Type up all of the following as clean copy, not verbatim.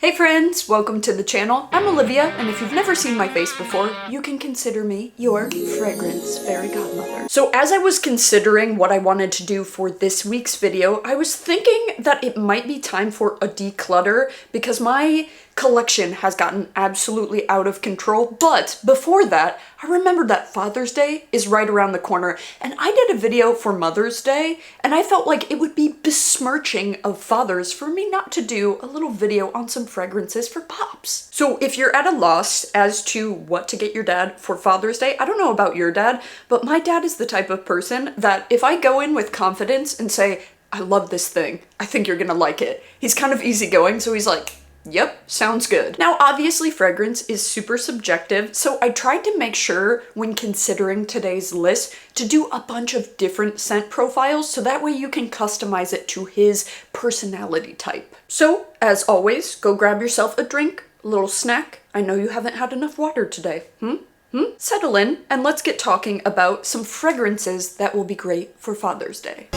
Hey friends, welcome to the channel. I'm Olivia, and if you've never seen my face before, you can consider me your fragrance fairy godmother. So as I was considering what I wanted to do for this week's video, I was thinking that it might be time for a declutter because my collection has gotten absolutely out of control. But before that, I remembered that Father's Day is right around the corner, and I did a video for Mother's Day, and I felt like it would be besmirching of fathers for me not to do a little video on some fragrances for pops. So if you're at a loss as to what to get your dad for Father's Day, I don't know about your dad, but my dad is the type of person that if I go in with confidence and say, I love this thing, I think you're gonna like it. He's kind of easygoing, so he's like, yep, sounds good. Now, obviously fragrance is super subjective, so I tried to make sure when considering today's list to do a bunch of different scent profiles so that way you can customize it to his personality type. So, as always, go grab yourself a drink, a little snack. I know you haven't had enough water today. Settle in and let's get talking about some fragrances that will be great for Father's Day.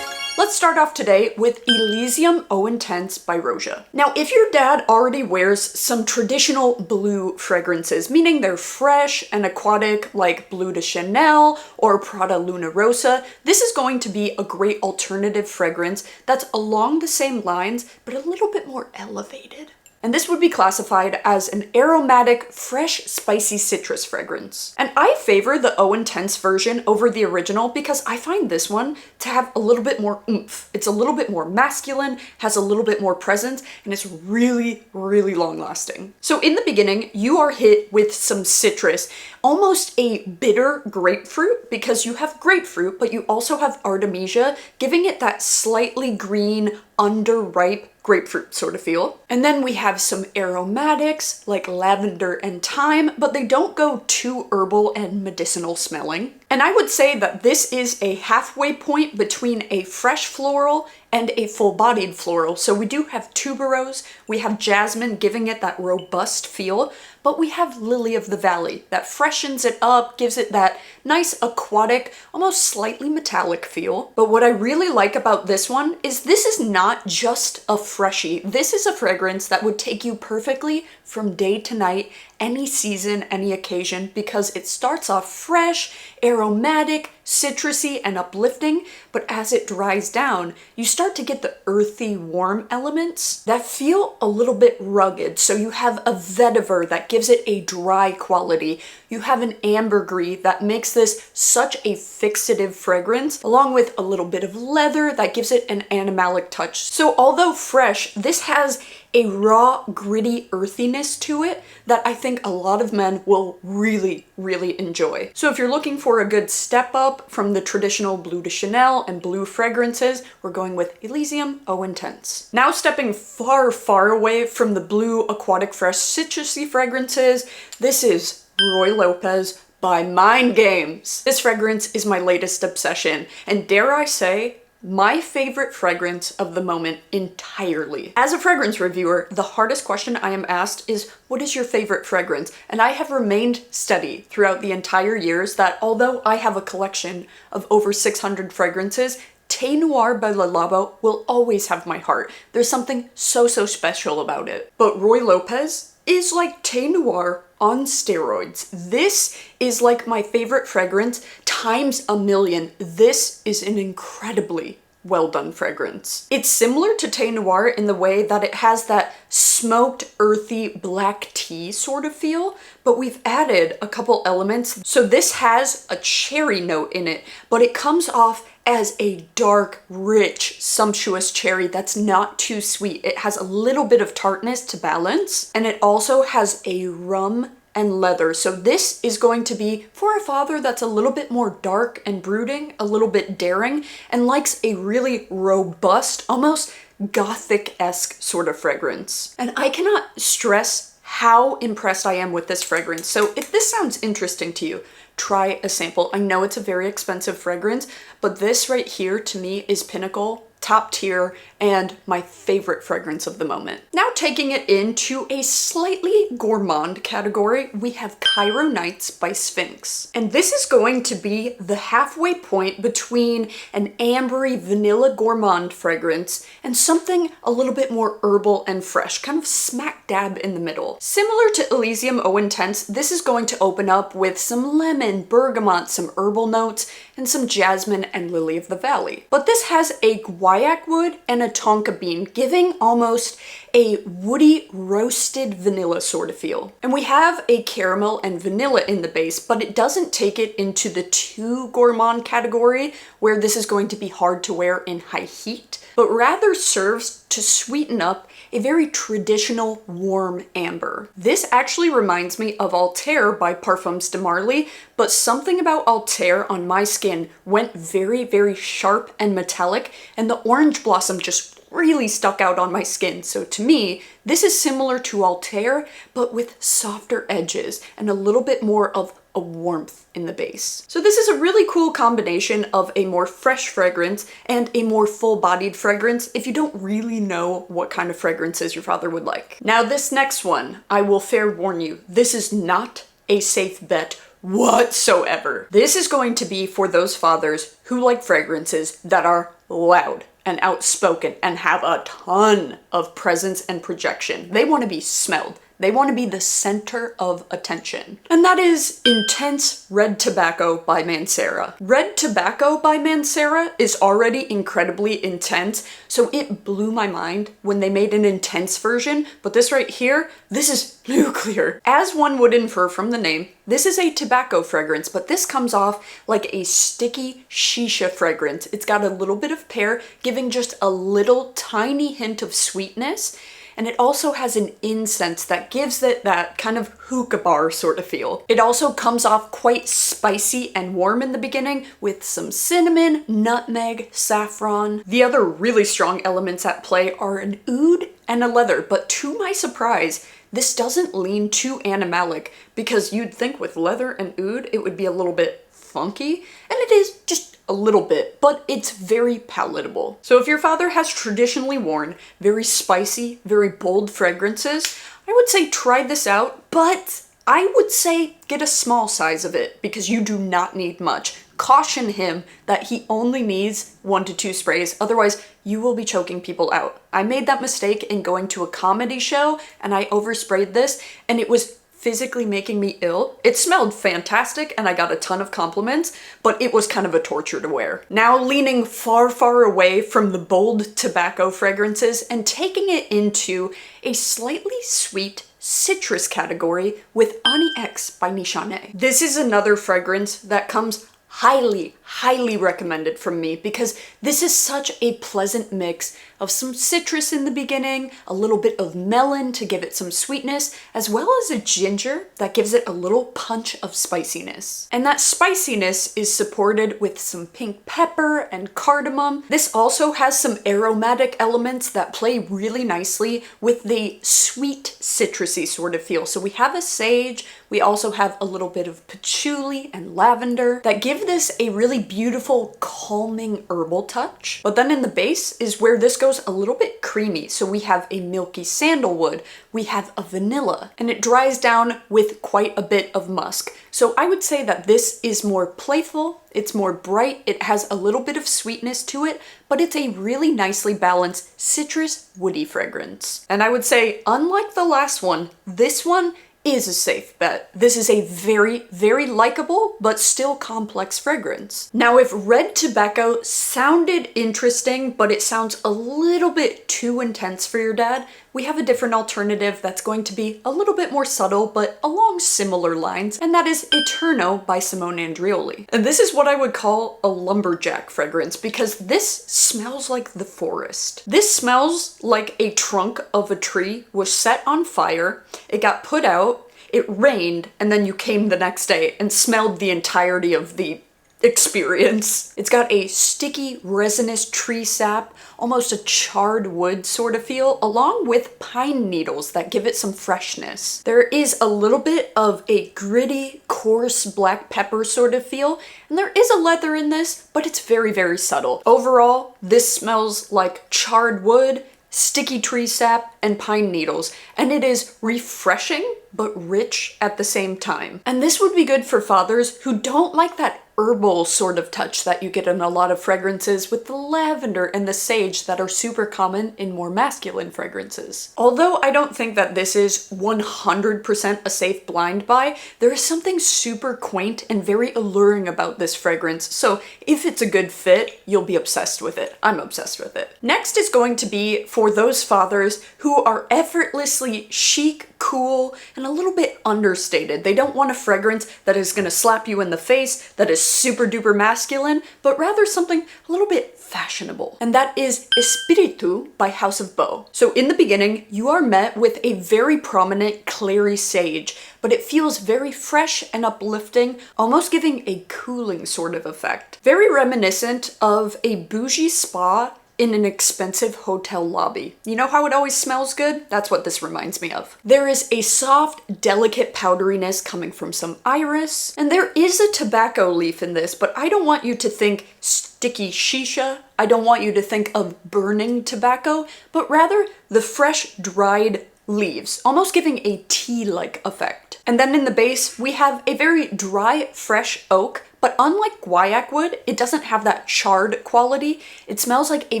Let's start off today with Elysium Eau Intense by Roja. Now, if your dad already wears some traditional blue fragrances, meaning they're fresh and aquatic like Bleu de Chanel or Prada Luna Rosa, this is going to be a great alternative fragrance that's along the same lines, but a little bit more elevated. And this would be classified as an aromatic, fresh, spicy citrus fragrance. And I favor the Eau Intense version over the original because I find this one to have a little bit more oomph. It's a little bit more masculine, has a little bit more presence, and it's really, really long lasting. So in the beginning, you are hit with some citrus, almost a bitter grapefruit because you have grapefruit, but you also have Artemisia, giving it that slightly green, underripe grapefruit sort of feel. And then we have some aromatics like lavender and thyme, but they don't go too herbal and medicinal smelling. And I would say that this is a halfway point between a fresh floral and a full-bodied floral. So we do have tuberose, we have jasmine giving it that robust feel, but we have lily of the valley that freshens it up, gives it that nice aquatic, almost slightly metallic feel. But what I really like about this one is this is not just a freshie. This is a fragrance that would take you perfectly from day to night, any season, any occasion, because it starts off fresh, aromatic, citrusy, and uplifting, but as it dries down, you start to get the earthy, warm elements that feel a little bit rugged. So you have a vetiver that gives it a dry quality. You have an ambergris that makes this such a fixative fragrance, along with a little bit of leather that gives it an animalic touch. So although fresh, this has a raw, gritty earthiness to it that I think a lot of men will really, really enjoy. So if you're looking for a good step up from the traditional Bleu de Chanel and blue fragrances, we're going with Elysium Eau Intense. Now stepping far, far away from the blue, aquatic, fresh, citrusy fragrances, this is Lopez by Mind Games. This fragrance is my latest obsession, and dare I say, my favorite fragrance of the moment entirely. As a fragrance reviewer, the hardest question I am asked is, what is your favorite fragrance? And I have remained steady throughout the entire years that although I have a collection of over 600 fragrances, Thé Noir by Le Labo will always have my heart. There's something so, so special about it. But Lopez is like Thé Noir on steroids. This is like my favorite fragrance times a million. This is an incredibly well done fragrance. It's similar to Thé Noir in the way that it has that smoked, earthy black tea sort of feel, but we've added a couple elements. So this has a cherry note in it, but it comes off as a dark, rich, sumptuous cherry that's not too sweet. It has a little bit of tartness to balance, and it also has a rum and leather. So this is going to be for a father that's a little bit more dark and brooding, a little bit daring, and likes a really robust, almost gothic-esque sort of fragrance. And I cannot stress how impressed I am with this fragrance. So if this sounds interesting to you, try a sample. I know it's a very expensive fragrance, but this right here to me is pinnacle top tier, and my favorite fragrance of the moment. Now taking it into a slightly gourmand category, we have Cairo Nights by Sphinx. And this is going to be the halfway point between an ambery vanilla gourmand fragrance and something a little bit more herbal and fresh, kind of smack dab in the middle. Similar to Elysium Eau Intense, this is going to open up with some lemon, bergamot, some herbal notes, and some jasmine and lily of the valley. But this has a guaiac wood and a tonka bean, giving almost a woody roasted vanilla sort of feel. And we have a caramel and vanilla in the base, but it doesn't take it into the too gourmand category where this is going to be hard to wear in high heat, but rather serves to sweeten up a very traditional warm amber. This actually reminds me of Altair by Parfums de Marly, but something about Altair on my skin went very, very sharp and metallic, and the orange blossom just really stuck out on my skin. So to me, this is similar to Altair, but with softer edges and a little bit more of a warmth in the base. So this is a really cool combination of a more fresh fragrance and a more full-bodied fragrance if you don't really know what kind of fragrances your father would like. Now this next one, I will fair warn you, this is not a safe bet whatsoever. This is going to be for those fathers who like fragrances that are loud and outspoken and have a ton of presence and projection. They want to be smelled. They want to be the center of attention. And that is Intense Red Tobacco by Mancera. Red Tobacco by Mancera is already incredibly intense, so it blew my mind when they made an intense version, but this right here, this is nuclear. As one would infer from the name, this is a tobacco fragrance, but this comes off like a sticky shisha fragrance. It's got a little bit of pear, giving just a little tiny hint of sweetness. And it also has an incense that gives it that kind of hookah bar sort of feel. It also comes off quite spicy and warm in the beginning with some cinnamon, nutmeg, saffron. The other really strong elements at play are an oud and a leather, but to my surprise, this doesn't lean too animalic because you'd think with leather and oud it would be a little bit funky, and it is just a little bit, but it's very palatable. So if your father has traditionally worn very spicy, very bold fragrances, I would say try this out, but I would say get a small size of it because you do not need much. Caution him that he only needs 1 to 2 sprays, otherwise you will be choking people out. I made that mistake in going to a comedy show and I oversprayed this and it was physically making me ill. It smelled fantastic and I got a ton of compliments, but it was kind of a torture to wear. Now leaning far, far away from the bold tobacco fragrances and taking it into a slightly sweet citrus category with Ani X by Nishane. This is another fragrance that comes highly, highly recommended from me because this is such a pleasant mix of some citrus in the beginning, a little bit of melon to give it some sweetness, as well as a ginger that gives it a little punch of spiciness. And that spiciness is supported with some pink pepper and cardamom. This also has some aromatic elements that play really nicely with the sweet citrusy sort of feel. So we have a sage, we also have a little bit of patchouli and lavender that give this a really beautiful, calming herbal touch. But then in the base is where this goes a little bit creamy. So we have a milky sandalwood, we have a vanilla, and it dries down with quite a bit of musk. So I would say that this is more playful, it's more bright, it has a little bit of sweetness to it, but it's a really nicely balanced citrus woody fragrance. And I would say, unlike the last one, this one is a safe bet. This is a very, very likable, but still complex fragrance. Now, if Red Tobacco sounded interesting, but it sounds a little bit too intense for your dad, we have a different alternative that's going to be a little bit more subtle, but along similar lines, and that is Eterno by Simone Andreoli. And this is what I would call a lumberjack fragrance because this smells like the forest. This smells like a trunk of a tree was set on fire, it got put out, it rained, and then you came the next day and smelled the entirety of the experience. It's got a sticky, resinous tree sap, almost a charred wood sort of feel, along with pine needles that give it some freshness. There is a little bit of a gritty, coarse black pepper sort of feel, and there is a leather in this, but it's very, very subtle. Overall, this smells like charred wood, sticky tree sap, and pine needles, and it is refreshing but rich at the same time. And this would be good for fathers who don't like that herbal sort of touch that you get in a lot of fragrances with the lavender and the sage that are super common in more masculine fragrances. Although I don't think that this is 100% a safe blind buy, there is something super quaint and very alluring about this fragrance, so if it's a good fit, you'll be obsessed with it. I'm obsessed with it. Next is going to be for those fathers who are effortlessly chic, cool, and a little bit understated. They don't want a fragrance that is gonna slap you in the face, that is super duper masculine, but rather something a little bit fashionable. And that is Espiritu by House of Beau. So in the beginning, you are met with a very prominent clary sage, but it feels very fresh and uplifting, almost giving a cooling sort of effect. Very reminiscent of a bougie spa in an expensive hotel lobby. You know how it always smells good? That's what this reminds me of. There is a soft, delicate powderiness coming from some iris, and there is a tobacco leaf in this, but I don't want you to think sticky shisha. I don't want you to think of burning tobacco, but rather the fresh, dried leaves, almost giving a tea-like effect. And then in the base, we have a very dry, fresh oak, but unlike guaiac wood, it doesn't have that charred quality. It smells like a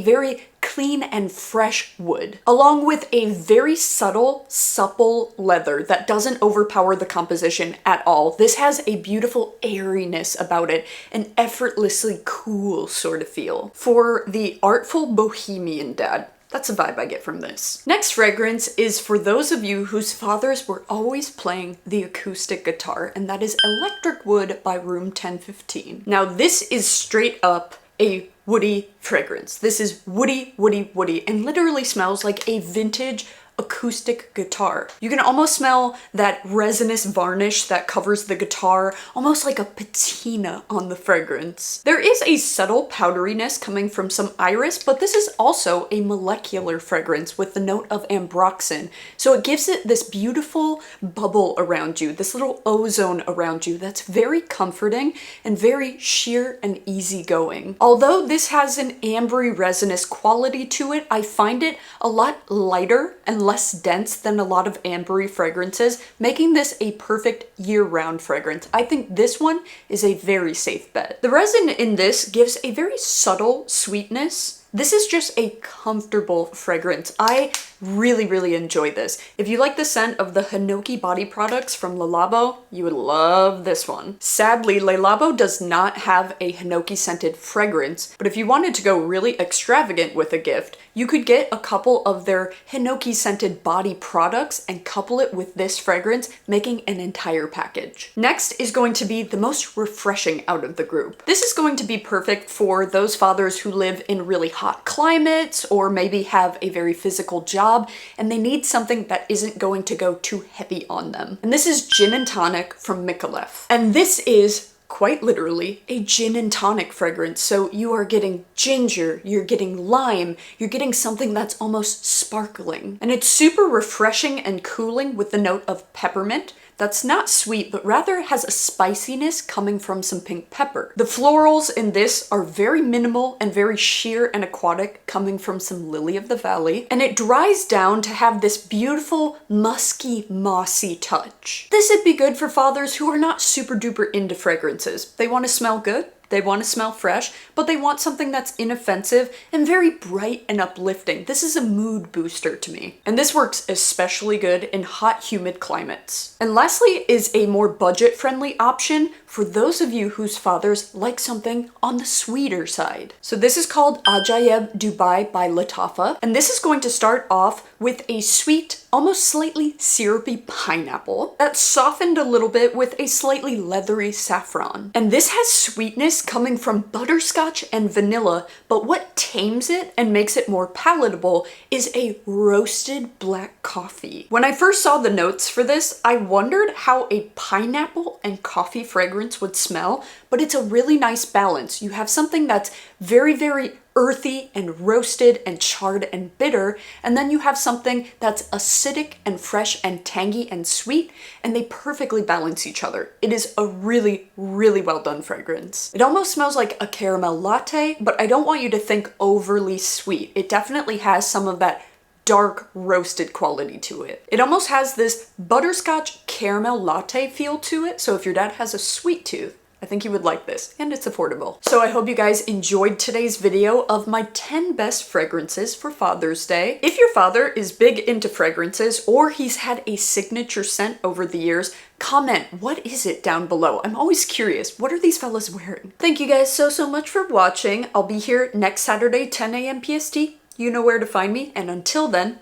very clean and fresh wood, along with a very subtle, supple leather that doesn't overpower the composition at all. This has a beautiful airiness about it, an effortlessly cool sort of feel. For the artful bohemian dad, that's the vibe I get from this. Next fragrance is for those of you whose fathers were always playing the acoustic guitar, and that is Electric Wood by Room 1015. Now this is straight up a woody fragrance. This is woody, woody, woody, and literally smells like a vintage acoustic guitar. You can almost smell that resinous varnish that covers the guitar, almost like a patina on the fragrance. There is a subtle powderiness coming from some iris, but this is also a molecular fragrance with the note of ambroxan. So it gives it this beautiful bubble around you, this little ozone around you that's very comforting and very sheer and easygoing. Although this has an ambery resinous quality to it, I find it a lot lighter and less dense than a lot of ambery fragrances, making this a perfect year-round fragrance. I think this one is a very safe bet. The resin in this gives a very subtle sweetness. This is just a comfortable fragrance. I really, really enjoy this. If you like the scent of the Hinoki body products from Le Labo, you would love this one. Sadly, Le Labo does not have a Hinoki scented fragrance, but if you wanted to go really extravagant with a gift, you could get a couple of their Hinoki scented body products and couple it with this fragrance, making an entire package. Next is going to be the most refreshing out of the group. This is going to be perfect for those fathers who live in really hot climates or maybe have a very physical job and they need something that isn't going to go too heavy on them. And this is Gin and Tonic from Micallef. And this is quite literally a gin and tonic fragrance. So you are getting ginger, you're getting lime, you're getting something that's almost sparkling. And it's super refreshing and cooling with the note of peppermint that's not sweet, but rather has a spiciness coming from some pink pepper. The florals in this are very minimal and very sheer and aquatic, coming from some lily of the valley, and it dries down to have this beautiful musky, mossy touch. This would be good for fathers who are not super duper into fragrances. They want to smell good, they want to smell fresh, but they want something that's inoffensive and very bright and uplifting. This is a mood booster to me. And this works especially good in hot, humid climates. And lastly is a more budget-friendly option for those of you whose fathers like something on the sweeter side. So this is called Ajayeb Dubai by Latafa, and this is going to start off with a sweet, almost slightly syrupy pineapple that's softened a little bit with a slightly leathery saffron. And this has sweetness coming from butterscotch and vanilla, but what tames it and makes it more palatable is a roasted black coffee. When I first saw the notes for this, I wondered how a pineapple and coffee fragrance would smell, but it's a really nice balance. You have something that's very, very earthy and roasted and charred and bitter, and then you have something that's acidic and fresh and tangy and sweet, and they perfectly balance each other. It is a really, really well done fragrance. It almost smells like a caramel latte, but I don't want you to think overly sweet. It definitely has some of that dark roasted quality to it. It almost has this butterscotch caramel latte feel to it, so if your dad has a sweet tooth, I think you would like this, and it's affordable. So I hope you guys enjoyed today's video of my 10 best fragrances for Father's Day. If your father is big into fragrances or he's had a signature scent over the years, comment what is it down below. I'm always curious, what are these fellas wearing? Thank you guys so much for watching. I'll be here next Saturday, 10 a.m. PST. You know where to find me, and until then,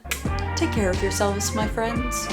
take care of yourselves, my friends.